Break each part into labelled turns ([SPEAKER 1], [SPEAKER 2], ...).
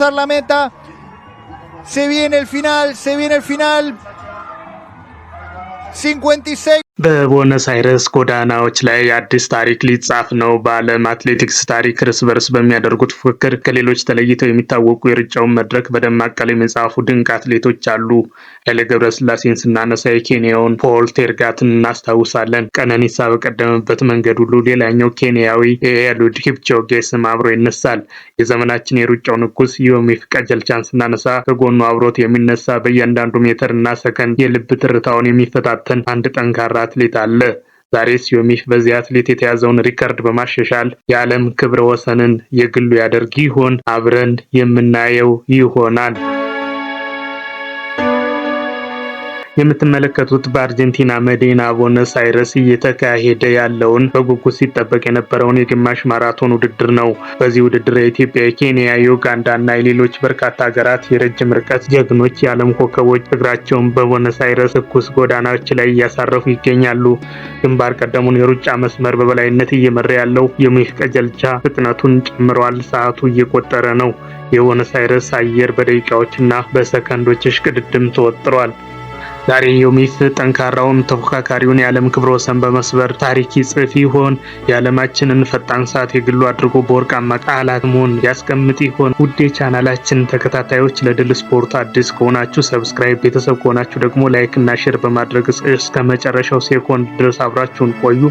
[SPEAKER 1] La meta, se viene el final, 56
[SPEAKER 2] በቦነስ አይረስ ጎዳናዎች ላይ አዲስ ታሪክ ሊጻፍ ነው። በዓለም አትሌቲክስ ታሪክ እርስ በርስ በሚያደርጉት ፉክክር ከሌሎች ተለይተው የሚታወቁ የሩጫውን መድረክ በደማቅ ቀለም የጻፉ ድንቅ አትሌቶች አሉ። ኃይሌ ገብረስላሴን ስናነሳ የኬንያውን ፖል ቴርጋትን እናስታውሳለን። ቀነኒሳ በቀደመበት መንገድ ሁሉ ሌላኛው ኬንያዊ ኤሉድ ኪፕቾጌ ስም አብሮ ይነሳል። የዘመናችን የሩጫው ንጉስ ዮሚፍ ቀጀልቻን ስናነሳ ከጎኑ አብሮት የሚነሳ በእያንዳንዱ ሜትር እና ሰከንድ የልብ ትርታውን የሚፈታተን አንድ ጠንካራ አትሌት አለ። ዛሬስ ዮሚፍ በዚህ አትሌት የተያዘውን ሪከርድ በማሻሻል የዓለም ክብረ ወሰንን የግሉ ያደርግ ይሆን? አብረን የምናየው ይሆናል። የምትመለከቱት በአርጀንቲና መዲና ቦነስ አይረስ እየተካሄደ ያለውን በጉጉት ሲጠበቅ የነበረውን የግማሽ ማራቶን ውድድር ነው። በዚህ ውድድር የኢትዮጵያ፣ የኬንያ፣ የኡጋንዳ እና የሌሎች በርካታ ሀገራት የረጅም ርቀት ጀግኖች የዓለም ኮከቦች እግራቸውን በቦነስ አይረስ ትኩስ ጎዳናዎች ላይ እያሳረፉ ይገኛሉ። ግንባር ቀደሙን የሩጫ መስመር በበላይነት እየመራ ያለው ዮሚፍ ቀጀልቻ ፍጥነቱን ጨምሯል። ሰዓቱ እየቆጠረ ነው። የቦነስ አይረስ አየር በደቂቃዎችና በሰከንዶች እሽቅድድም ተወጥሯል። ዛሬ ዮሚፍ ጠንካራውን ተፎካካሪውን የዓለም ክብረ ወሰን በመስበር ታሪክ ይጽፍ ይሆን? የዓለማችንን ፈጣን ሰዓት የግሉ አድርጎ በወርቃማ ቃላት መሆን ያስቀምጥ ይሆን? ውድ የቻናላችን ተከታታዮች ለድል ስፖርት አዲስ ከሆናችሁ ሰብስክራይብ፣ ቤተሰብ ከሆናችሁ ደግሞ ላይክ እና ሼር በማድረግ እስከ መጨረሻው ሴኮንድ ድረስ አብራችሁን ቆዩ።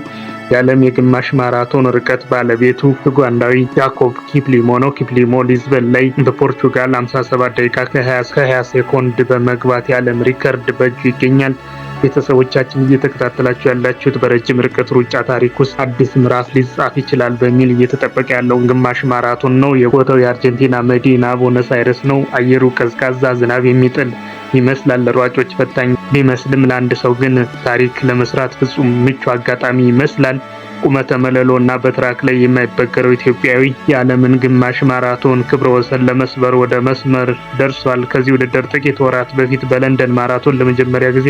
[SPEAKER 2] የዓለም የግማሽ ማራቶን ርቀት ባለቤቱ ኡጋንዳዊ ጃኮብ ኪፕሊሞ ነው። ኪፕሊሞ ሊዝበን ላይ በፖርቹጋል 57 ደቂቃ ከ20 ሴኮንድ በመግባት የዓለም ሪከርድ በእጁ ይገኛል። ቤተሰቦቻችን እየተከታተላችሁ ያላችሁት በረጅም ርቀት ሩጫ ታሪክ ውስጥ አዲስ ምዕራፍ ሊጻፍ ይችላል በሚል እየተጠበቀ ያለውን ግማሽ ማራቶን ነው። የቦታው የአርጀንቲና መዲና ቦነስ አይረስ ነው። አየሩ ቀዝቃዛ፣ ዝናብ የሚጥል ይመስላል። ለሯጮች ፈታኝ ቢመስልም ለአንድ ሰው ግን ታሪክ ለመስራት ፍጹም ምቹ አጋጣሚ ይመስላል። ቁመተ መለሎ እና በትራክ ላይ የማይበገረው ኢትዮጵያዊ የዓለምን ግማሽ ማራቶን ክብረ ወሰን ለመስበር ወደ መስመር ደርሷል። ከዚህ ውድድር ጥቂት ወራት በፊት በለንደን ማራቶን ለመጀመሪያ ጊዜ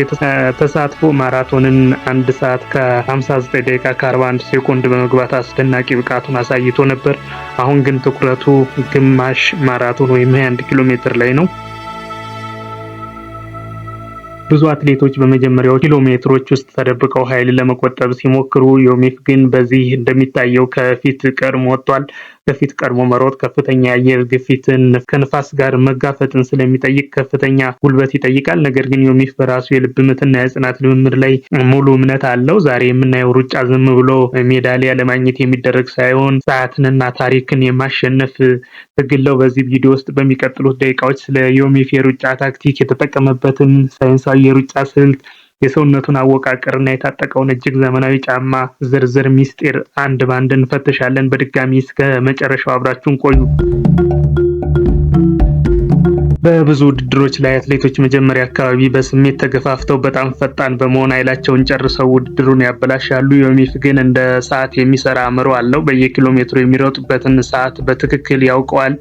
[SPEAKER 2] ተሳትፎ ማራቶንን 1 ሰዓት ከ59 ደቂቃ ከ41 ሴኮንድ በመግባት አስደናቂ ብቃቱን አሳይቶ ነበር። አሁን ግን ትኩረቱ ግማሽ ማራቶን ወይም 21 ኪሎ ሜትር ላይ ነው። ብዙ አትሌቶች በመጀመሪያው ኪሎ ሜትሮች ውስጥ ተደብቀው ኃይል ለመቆጠብ ሲሞክሩ፣ ዮሚፍ ግን በዚህ እንደሚታየው ከፊት ቀድሞ ወጥቷል። ከፊት ቀድሞ መሮጥ ከፍተኛ የአየር ግፊትን ከንፋስ ጋር መጋፈጥን ስለሚጠይቅ ከፍተኛ ጉልበት ይጠይቃል። ነገር ግን ዮሚፍ በራሱ የልብ ምትና የጽናት ልምምድ ላይ ሙሉ እምነት አለው። ዛሬ የምናየው ሩጫ ዝም ብሎ ሜዳሊያ ለማግኘት የሚደረግ ሳይሆን ሰዓትንና ታሪክን የማሸነፍ ትግል ነው። በዚህ ቪዲዮ ውስጥ በሚቀጥሉት ደቂቃዎች ስለ ዮሚፍ የሩጫ ታክቲክ፣ የተጠቀመበትን ሳይንሳዊ የሩጫ ስልት፣ የሰውነቱን አወቃቀርና የታጠቀውን እጅግ ዘመናዊ ጫማ ዝርዝር ሚስጥር አንድ ባንድ እንፈትሻለን። በድጋሚ እስከ መጨረሻው አብራችሁን ቆዩ። በብዙ ውድድሮች ላይ አትሌቶች መጀመሪያ አካባቢ በስሜት ተገፋፍተው በጣም ፈጣን በመሆን ኃይላቸውን ጨርሰው ውድድሩን ያበላሻሉ። ዮሚፍ ግን እንደ ሰዓት የሚሰራ አእምሮ አለው። በየኪሎ ሜትሩ የሚሮጥበትን ሰዓት በትክክል ያውቀዋል።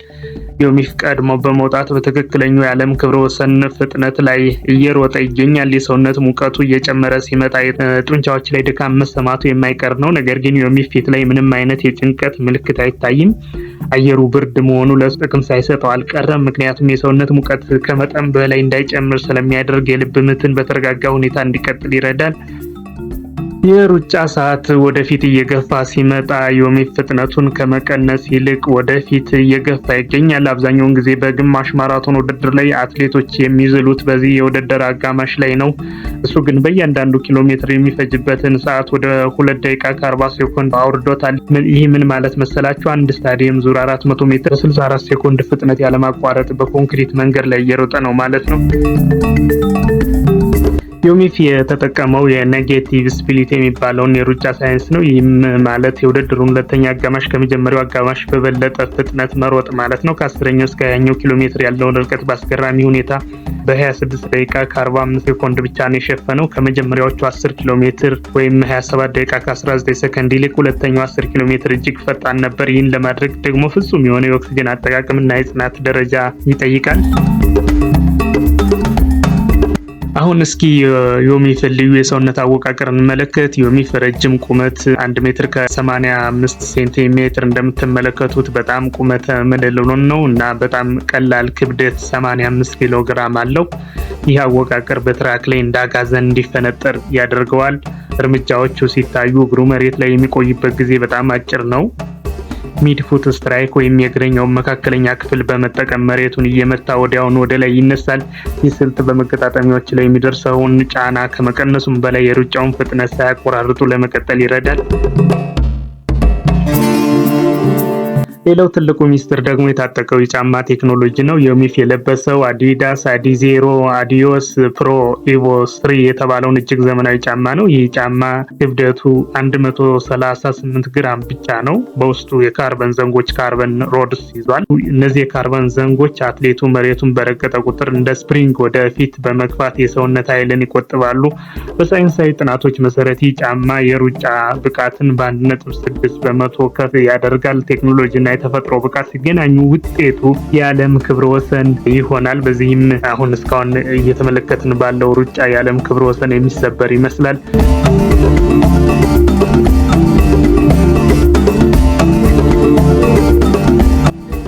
[SPEAKER 2] ዮሚፍ ቀድሞ በመውጣት በትክክለኛው የዓለም ክብረ ወሰን ፍጥነት ላይ እየሮጠ ይገኛል። የሰውነት ሙቀቱ እየጨመረ ሲመጣ ጡንቻዎች ላይ ድካም መሰማቱ የማይቀር ነው። ነገር ግን ዮሚፍ ፊት ላይ ምንም አይነት የጭንቀት ምልክት አይታይም። አየሩ ብርድ መሆኑ ለሱ ጥቅም ሳይሰጠው አልቀረም። ምክንያቱም የሰውነት ሙቀት ከመጠን በላይ እንዳይጨምር ስለሚያደርግ የልብ ምትን በተረጋጋ ሁኔታ እንዲቀጥል ይረዳል። የሩጫ ሰዓት ወደፊት እየገፋ ሲመጣ ዮሚፍ ፍጥነቱን ከመቀነስ ይልቅ ወደፊት እየገፋ ይገኛል። አብዛኛውን ጊዜ በግማሽ ማራቶን ውድድር ላይ አትሌቶች የሚዝሉት በዚህ የውድድር አጋማሽ ላይ ነው። እሱ ግን በእያንዳንዱ ኪሎ ሜትር የሚፈጅበትን ሰዓት ወደ 2 ደቂቃ ከ40 ሴኮንድ አውርዶታል። ይህ ምን ማለት መሰላችሁ? አንድ ስታዲየም ዙር 400 ሜትር 64 ሴኮንድ ፍጥነት ያለማቋረጥ በኮንክሪት መንገድ ላይ እየሮጠ ነው ማለት ነው። ዮሚፍ የተጠቀመው የኔጌቲቭ ስፕሊት የሚባለውን የሩጫ ሳይንስ ነው። ይህም ማለት የውድድሩን ሁለተኛ አጋማሽ ከመጀመሪያው አጋማሽ በበለጠ ፍጥነት መሮጥ ማለት ነው። ከ10ኛው እስከ 20ኛው ኪሎ ሜትር ያለውን ርቀት በአስገራሚ ሁኔታ በ26 ደቂቃ ከ45 ሴኮንድ ብቻ ነው የሸፈነው። ከመጀመሪያዎቹ 10 ኪሎ ሜትር ወይም 27 ደቂቃ ከ19 ሰከንድ ይልቅ ሁለተኛው 10 ኪሎ ሜትር እጅግ ፈጣን ነበር። ይህን ለማድረግ ደግሞ ፍጹም የሆነ የኦክሲጅን አጠቃቀምና የጽናት ደረጃ ይጠይቃል። አሁን እስኪ ዮሚፍ ልዩ የሰውነት አወቃቀር እንመለከት። ዮሚፍ ረጅም ቁመት 1 ሜትር ከ85 ሴንቲሜትር እንደምትመለከቱት በጣም ቁመተ ምልሉን ነው እና በጣም ቀላል ክብደት 85 ኪሎ ግራም አለው። ይህ አወቃቀር በትራክ ላይ እንዳጋዘን እንዲፈነጠር ያደርገዋል። እርምጃዎቹ ሲታዩ እግሩ መሬት ላይ የሚቆይበት ጊዜ በጣም አጭር ነው። ሚድፉት ስትራይክ ወይም የእግረኛውን መካከለኛ ክፍል በመጠቀም መሬቱን እየመታ ወዲያውኑ ወደ ላይ ይነሳል። ይህ ስልት በመገጣጠሚያዎች ላይ የሚደርሰውን ጫና ከመቀነሱም በላይ የሩጫውን ፍጥነት ሳያቆራርጡ ለመቀጠል ይረዳል። ሌላው ትልቁ ሚስጥር ደግሞ የታጠቀው የጫማ ቴክኖሎጂ ነው። ዮሚፍ የለበሰው አዲዳስ አዲዜሮ አዲዮስ ፕሮ ኢቮ 3 የተባለውን እጅግ ዘመናዊ ጫማ ነው። ይህ ጫማ ክብደቱ 138 ግራም ብቻ ነው። በውስጡ የካርበን ዘንጎች ካርበን ሮድስ ይዟል። እነዚህ የካርበን ዘንጎች አትሌቱ መሬቱን በረገጠ ቁጥር እንደ ስፕሪንግ ወደፊት በመግፋት የሰውነት ኃይልን ይቆጥባሉ። በሳይንሳዊ ጥናቶች መሰረት ይህ ጫማ የሩጫ ብቃትን በ1.6 በመቶ ከፍ ያደርጋል። ቴክኖሎጂና የተፈጥሮ ብቃት ሲገናኙ ውጤቱ የዓለም ክብረ ወሰን ይሆናል። በዚህም አሁን እስካሁን እየተመለከትን ባለው ሩጫ የዓለም ክብረ ወሰን የሚሰበር ይመስላል።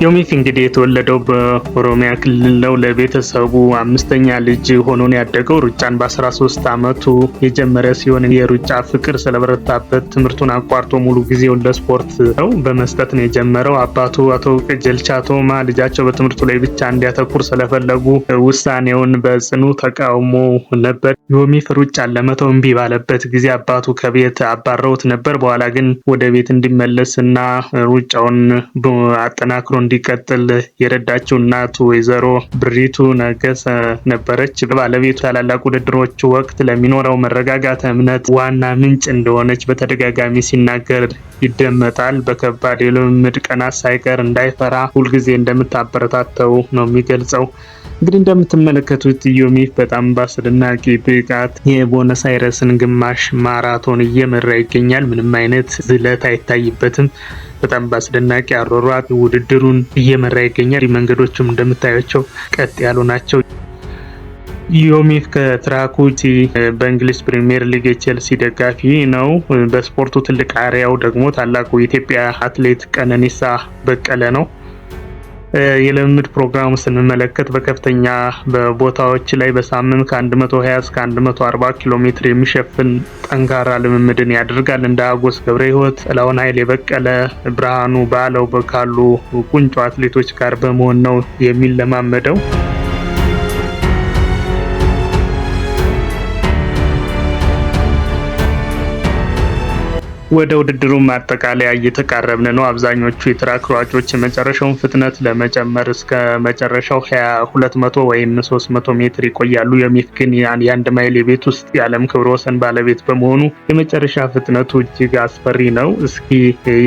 [SPEAKER 2] ዮሚፍ እንግዲህ የተወለደው በኦሮሚያ ክልል ነው። ለቤተሰቡ 5ኛ ልጅ ሆኖ ያደገው ሩጫን በ13 ዓመቱ የጀመረ ሲሆን የሩጫ ፍቅር ስለበረታበት ትምህርቱን አቋርጦ ሙሉ ጊዜውን ለስፖርት ነው በመስጠት ነው የጀመረው። አባቱ አቶ ቀጀልቻ ቶማ ልጃቸው በትምህርቱ ላይ ብቻ እንዲያተኩር ስለፈለጉ ውሳኔውን በጽኑ ተቃውሞ ነበር። ዮሚፍ ሩጫን ለመተው እምቢ ባለበት ጊዜ አባቱ ከቤት አባረውት ነበር። በኋላ ግን ወደ ቤት እንዲመለስና ሩጫውን አጠናክሮ እንዲቀጥል የረዳችው እናቱ ወይዘሮ ብሪቱ ነገሰ ነበረች። ባለቤቱ ታላላቅ ውድድሮች ወቅት ለሚኖረው መረጋጋት እምነት ዋና ምንጭ እንደሆነች በተደጋጋሚ ሲናገር ይደመጣል። በከባድ የልምምድ ቀናት ሳይቀር እንዳይፈራ ሁልጊዜ እንደምታበረታተው ነው የሚገልጸው። እንግዲህ እንደምትመለከቱት ዮሚፍ በጣም በአስደናቂ ብቃት የቦነስ አይረስን ግማሽ ማራቶን እየመራ ይገኛል። ምንም አይነት ዝለት አይታይበትም። በጣም በአስደናቂ አሯሯጥ ውድድሩን እየመራ ይገኛል። መንገዶቹም እንደምታዩቸው ቀጥ ያሉ ናቸው። ዮሚፍ ከትራክ ውጪ በእንግሊዝ ፕሪሚየር ሊግ የቼልሲ ደጋፊ ነው። በስፖርቱ ትልቅ አርአያው ደግሞ ታላቁ የኢትዮጵያ አትሌት ቀነኒሳ በቀለ ነው። የልምምድ ፕሮግራሙ ስንመለከት በከፍተኛ ቦታዎች ላይ በሳምንት ከ120 እስከ 140 ኪሎ ሜትር የሚሸፍን ጠንካራ ልምምድን ያደርጋል። እንደ አጎስ ገብረ ሕይወት፣ ጥላሁን ኃይሌ በቀለ፣ ብርሃኑ ባለው ካሉ ቁንጮ አትሌቶች ጋር በመሆን ነው የሚለማመደው። ወደ ውድድሩ ማጠቃለያ እየተቃረብን ነው። አብዛኞቹ የትራክ ሯጮች የመጨረሻውን ፍጥነት ለመጨመር እስከ መጨረሻው 200 ወይም 300 ሜትር ይቆያሉ። ዮሚፍ ግን የአንድ ማይል የቤት ውስጥ የዓለም ክብረ ወሰን ባለቤት በመሆኑ የመጨረሻ ፍጥነቱ እጅግ አስፈሪ ነው። እስኪ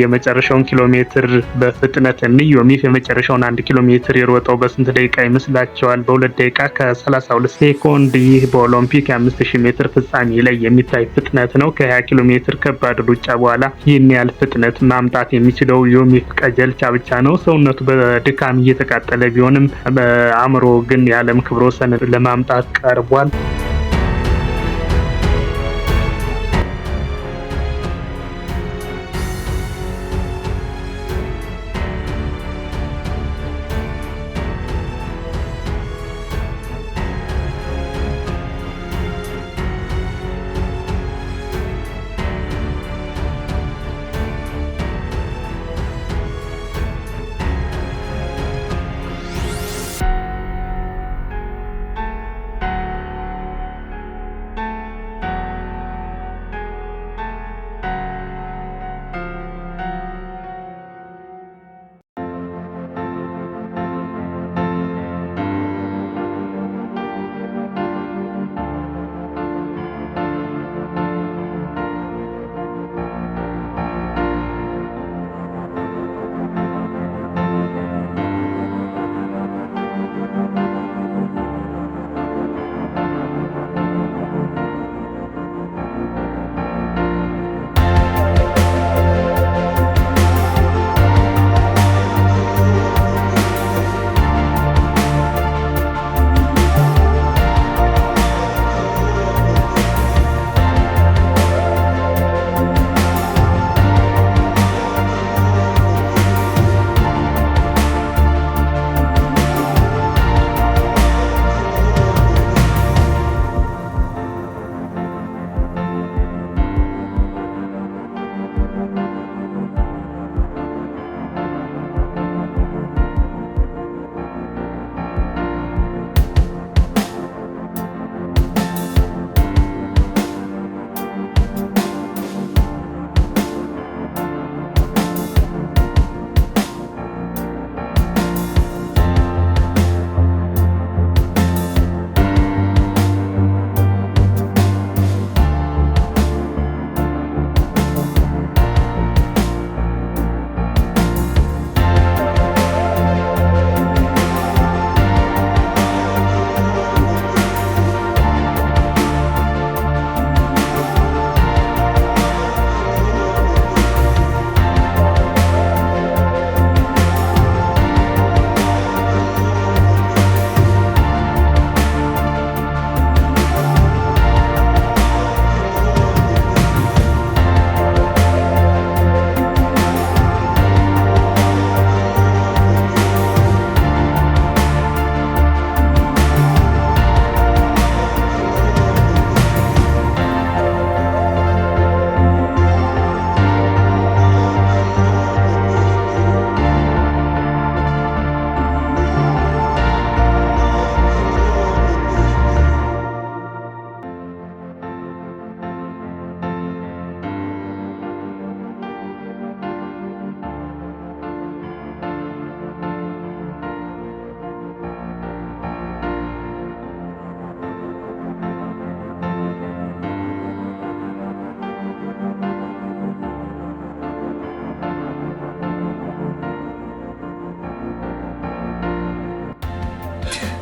[SPEAKER 2] የመጨረሻውን ኪሎ ሜትር በፍጥነት እንይ። ዮሚፍ የመጨረሻውን 1 ኪሎ ሜትር የሮጠው በስንት ደቂቃ ይመስላችኋል? በ2 ደቂቃ ከ32 ሴኮንድ። ይህ በኦሎምፒክ 5000 ሜትር ፍጻሜ ላይ የሚታይ ፍጥነት ነው። ከ20 ኪሎ ሜትር ከባድ ሩጫ በኋላ ይህን ያህል ፍጥነት ማምጣት የሚችለው ዮሚፍ ቀጀልቻ ብቻ ነው። ሰውነቱ በድካም እየተቃጠለ ቢሆንም በአእምሮ ግን የዓለም ክብረ ወሰን ለማምጣት ቀርቧል።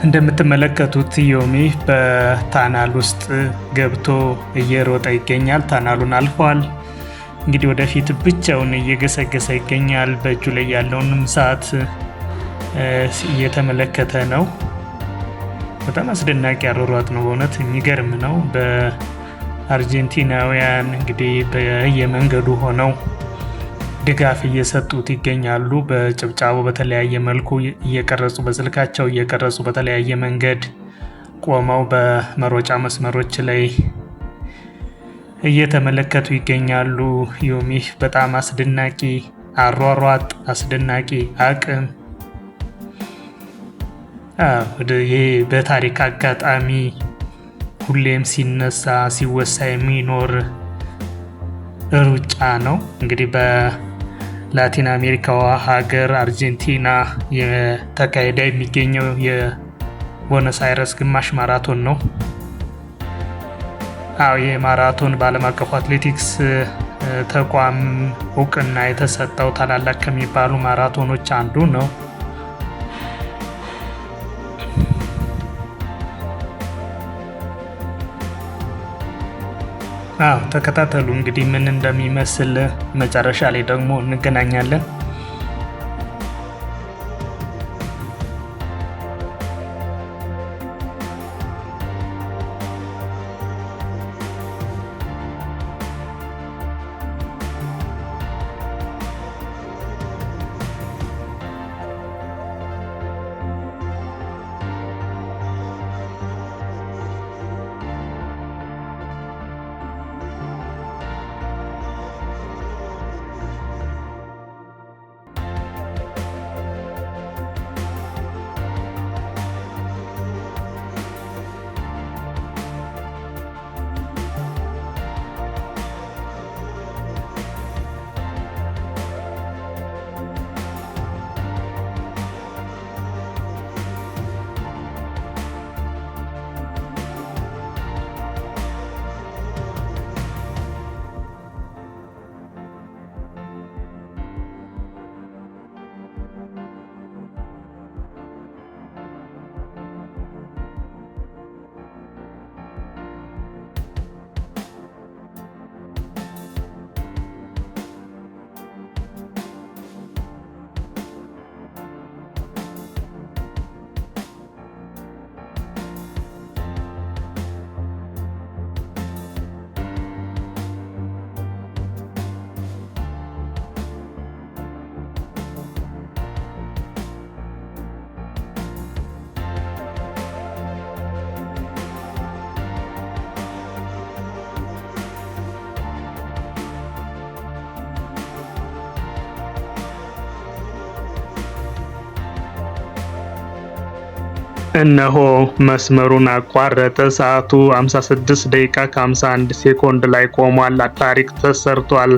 [SPEAKER 3] እንደምትመለከቱት ዮሚፍ በታናል ውስጥ ገብቶ እየሮጠ ይገኛል። ታናሉን አልፏል። እንግዲህ ወደፊት ብቻውን እየገሰገሰ ይገኛል። በእጁ ላይ ያለውንም ሰዓት እየተመለከተ ነው። በጣም አስደናቂ አሯሯጥ ነው። በእውነት የሚገርም ነው። በአርጀንቲናውያን እንግዲህ በየመንገዱ ሆነው ድጋፍ እየሰጡት ይገኛሉ። በጭብጫቦ በተለያየ መልኩ እየቀረጹ በስልካቸው እየቀረጹ በተለያየ መንገድ ቆመው በመሮጫ መስመሮች ላይ እየተመለከቱ ይገኛሉ። ዮሚፍ በጣም አስደናቂ አሯሯጥ፣ አስደናቂ አቅም ይሄ በታሪክ አጋጣሚ ሁሌም ሲነሳ ሲወሳ የሚኖር ሩጫ ነው። እንግዲህ በላቲን አሜሪካዋ ሀገር አርጀንቲና የተካሄደ የሚገኘው የቦነስ አይረስ ግማሽ ማራቶን ነው። ይህ ማራቶን በዓለም አቀፉ አትሌቲክስ ተቋም እውቅና የተሰጠው ታላላቅ ከሚባሉ ማራቶኖች አንዱ ነው። ተከታተሉ እንግዲህ ምን እንደሚመስል መጨረሻ ላይ ደግሞ እንገናኛለን።
[SPEAKER 2] እነሆ መስመሩን አቋረጠ። ሰዓቱ 56 ደቂቃ ከ51 ሴኮንድ ላይ ቆሟል። ታሪክ ተሰርቷል።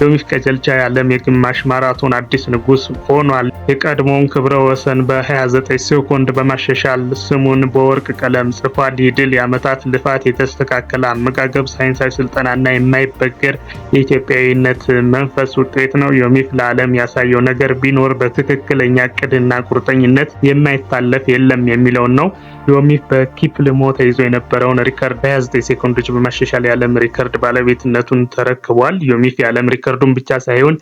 [SPEAKER 2] ዮሚፍ ቀጀልቻ የዓለም የግማሽ ማራቶን አዲስ ንጉስ ሆኗል። የቀድሞውን ክብረ ወሰን በ29 ሴኮንድ በማሻሻል ስሙን በወርቅ ቀለም ጽፏል። ይህ ድል የዓመታት ልፋት፣ የተስተካከለ አመጋገብ፣ ሳይንሳዊ ስልጠናና የማይበገር የኢትዮጵያዊነት መንፈስ ውጤት ነው። ዮሚፍ ለዓለም ያሳየው ነገር ቢኖር በትክክለኛ እቅድና ቁርጠኝነት የማይታለፍ የለም የሚለው ነው። ዮሚፍ በኪፕልሞ ተይዞ የነበረውን ሪከርድ በ29 ሴኮንዶች በማሻሻል የዓለም ሪከርድ ባለቤትነቱን ተረክቧል። ዮሚፍ የዓለም ሪከርዱን ብቻ ሳይሆን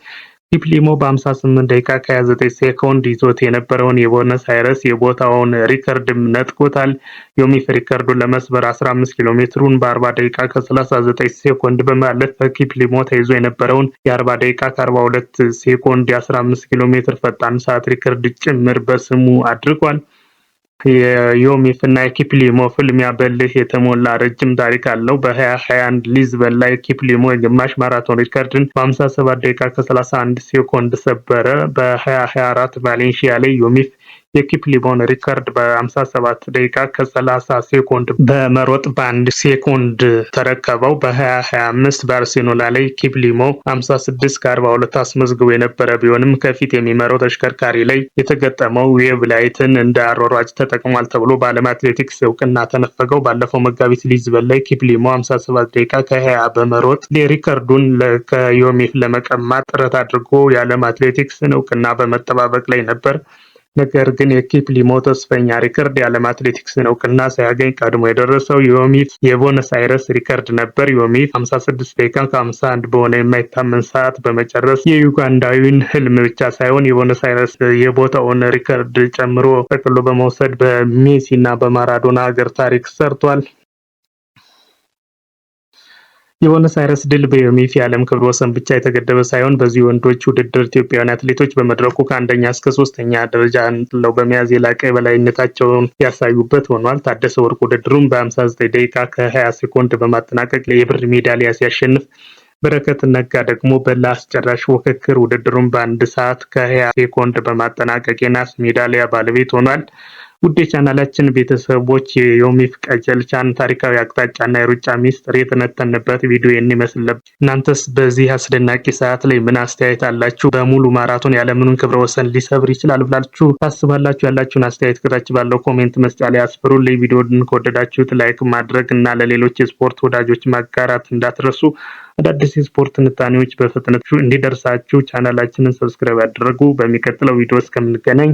[SPEAKER 2] ኪፕሊሞ በ58 ደቂቃ ከ29 ሴኮንድ ይዞት የነበረውን የቦነስ አይረስ የቦታውን ሪከርድም ነጥቆታል። ዮሚፍ ሪከርዱን ለመስበር 15 ኪሎ ሜትሩን በ40 ደቂቃ ከ39 ሴኮንድ በማለፍ በኪፕሊሞ ተይዞ የነበረውን የ40 ደቂቃ ከ42 ሴኮንድ የ15 ኪሎ ሜትር ፈጣን ሰዓት ሪከርድ ጭምር በስሙ አድርጓል። የዮሚፍ እና የኪፕሊሞ ፍልሚያ በልህ የተሞላ ረጅም ታሪክ አለው። በ2021 ሊዝበን ላይ ኪፕሊሞ የግማሽ ማራቶን ሪከርድን በ57 ደቂቃ ከ31 ሴኮንድ ሰበረ። በ2024 ቫሌንሺያ ላይ ዮሚፍ የኪፕሊሞን ሪከርድ በ57 ደቂቃ ከ30 ሴኮንድ በመሮጥ በ1 ሴኮንድ ተረከበው። በ2025 ባርሴሎና ላይ ኪፕሊሞ 56 ከ42 አስመዝግቦ የነበረ ቢሆንም ከፊት የሚመራው ተሽከርካሪ ላይ የተገጠመው ዌብ ላይትን እንደ አሯሯጭ ተጠቅሟል ተብሎ በዓለም አትሌቲክስ እውቅና ተነፈገው። ባለፈው መጋቢት ሊዝበን ላይ ኪፕሊሞ 57 ደቂቃ ከ20 በመሮጥ ሪከርዱን ከዮሚፍ ለመቀማት ጥረት አድርጎ የዓለም አትሌቲክስን እውቅና በመጠባበቅ ላይ ነበር። ነገር ግን የኪፕሊሞ ተስፈኛ ሪከርድ የዓለም አትሌቲክስን እውቅና ሳያገኝ ቀድሞ የደረሰው ዮሚፍ የቦነስ አይረስ ሪከርድ ነበር። ዮሚፍ 56 ደቂቃ ከ51 በሆነ የማይታመን ሰዓት በመጨረስ የዩጋንዳዊን ህልም ብቻ ሳይሆን የቦነስ አይረስ የቦታውን ሪከርድ ጨምሮ ጠቅሎ በመውሰድ በሜሲና በማራዶና ሀገር ታሪክ ሰርቷል። የቦነስ አይረስ ድል በዮሚፍ የዓለም ክብረ ወሰን ብቻ የተገደበ ሳይሆን በዚህ ወንዶች ውድድር ኢትዮጵያውያን አትሌቶች በመድረኩ ከአንደኛ እስከ 3ኛ ደረጃ ጥለው በመያዝ የላቀ የበላይነታቸውን ያሳዩበት ሆኗል። ታደሰ ወርቅ ውድድሩን በ59 ደቂቃ ከ20 ሴኮንድ በማጠናቀቅ የብር ሜዳሊያ ሲያሸንፍ፣ በረከት ነጋ ደግሞ በላስጨራሽ ፉክክር ውድድሩን በ1 ሰዓት ከ20 ሴኮንድ በማጠናቀቅ የናስ ሜዳሊያ ባለቤት ሆኗል። ውድ የቻናላችን ቤተሰቦች የዮሚፍ ቀጀልቻን ታሪካዊ አቅጣጫና የሩጫ ሚስጥር የተነተንበት ቪዲዮ ይመስል ነበር። እናንተስ በዚህ አስደናቂ ሰዓት ላይ ምን አስተያየት አላችሁ? በሙሉ ማራቶን ያለምንም ክብረ ወሰን ሊሰብር ይችላል ብላችሁ ታስባላችሁ? ያላችሁን አስተያየት ከታች ባለው ኮሜንት መስጫ ላይ አስፍሩልኝ። ቪዲዮውን ከወደዳችሁት ላይክ ማድረግ እና ለሌሎች የስፖርት ወዳጆች ማጋራት እንዳትረሱ። አዳዲስ የስፖርት ትንታኔዎች በፍጥነት እንዲደርሳችሁ ቻናላችንን ሰብስክራይብ ያድርጉ። በሚቀጥለው ቪዲዮ እስከምንገናኝ